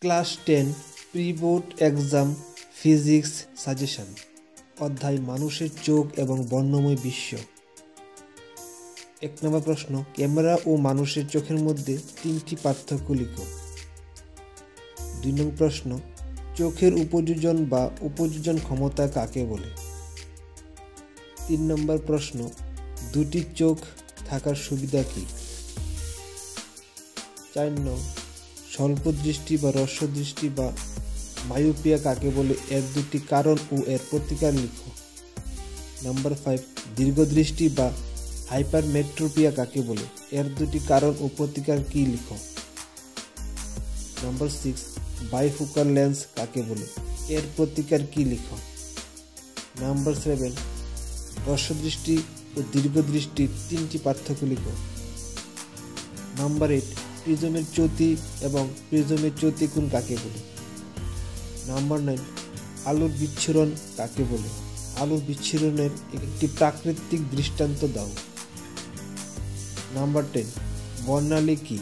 Class 10 pre board exam physics suggestion অধ্যায় মানুষের চোখ এবং বর্ণময় বিশ্ব। 1 নম্বর প্রশ্ন, ক্যামেরা ও মানুষের চোখের মধ্যে 3টি পার্থক্য লিখো। 2 নম্বর প্রশ্ন, চোখের উপযোজন বা উপযোজন ক্ষমতা কাকে বলে। 3 নম্বর প্রশ্ন, দুটি চোখ থাকার সুবিধা কী। 4 নম্বর, স্বল্প দৃষ্টি বা হ্রস্ব দৃষ্টি বা মায়োপিয়া কাকে বলে, এর দুটি কারণ ও এর প্রতিকার লিখো। নাম্বার 5, দীর্ঘদৃষ্টি বা হাইপারমেট্রোপিয়া কাকে বলে, এর দুটি কারণ ও প্রতিকার কী লিখো। নাম্বার 6, বাইফোকাল লেন্স কাকে বলে, এর প্রতিকার কী লিখো। নাম্বার 7, হ্রস্ব দৃষ্টি ও দীর্ঘদৃষ্টির 3টি পার্থক্য লিখো। নাম্বার 8, প্রিজমের চ্যুতি এবং প্রিজমের চ্যুতিকোণ কাকে বলে। নাম্বার 9, আলোর বিচ্ছুরণ কাকে বলে, আলোর বিচ্ছুরণের একটি প্রাকৃতিক দৃষ্টান্ত দাও। নাম্বার 10, বর্ণালী কি।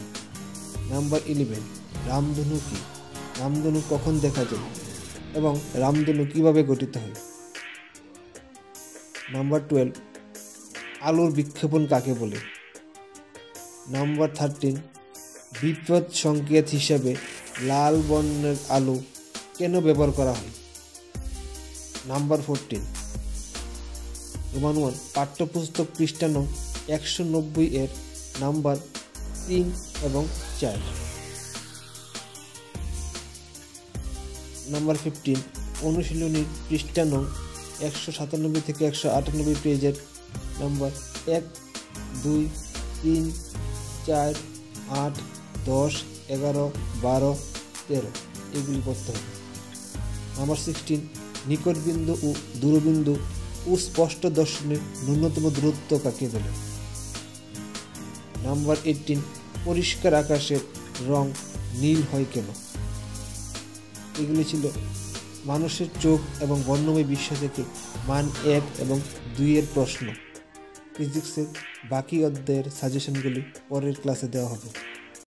নাম্বার 11, রামধনু কি, রামধনু কখন দেখা যায় এবং রামধনু কিভাবে গঠিত হয়। নাম্বার 12, আলোর বিক্ষেপণ কাকে বলে। নাম্বার 13, বিপদ সংকেত হিসেবে লাল বর্ণের আলো কেন ব্যবহার করা হয়। নাম্বার 14, রোমান 1 পাঠ্যপুস্তক পৃষ্ঠা নং 190 এর নাম্বার 3 এবং 4। নাম্বার 15, অনুশীলনীর পৃষ্ঠা নং 197 থেকে 198 পেজের নাম্বার 1, 2, 3, 4, 8, 10, 11, 12, 13 এগুলি করতে হবে। নাম্বার 16, নিকটবিন্দু ও দূরবিন্দু ও স্পষ্ট দর্শনের ন্যূনতম দূরত্ব কাকে বলে। নাম্বার 18, পরিষ্কার আকাশের রং নীল হয় কেন। এগুলি ছিল মানুষের চোখ এবং বর্ণময় বিশ্ব থেকে মান 1 এবং 2 এর প্রশ্ন। ফিজিক্সের বাকি অধ্যায়ের সাজেশনগুলি পরের ক্লাসে দেওয়া হবে।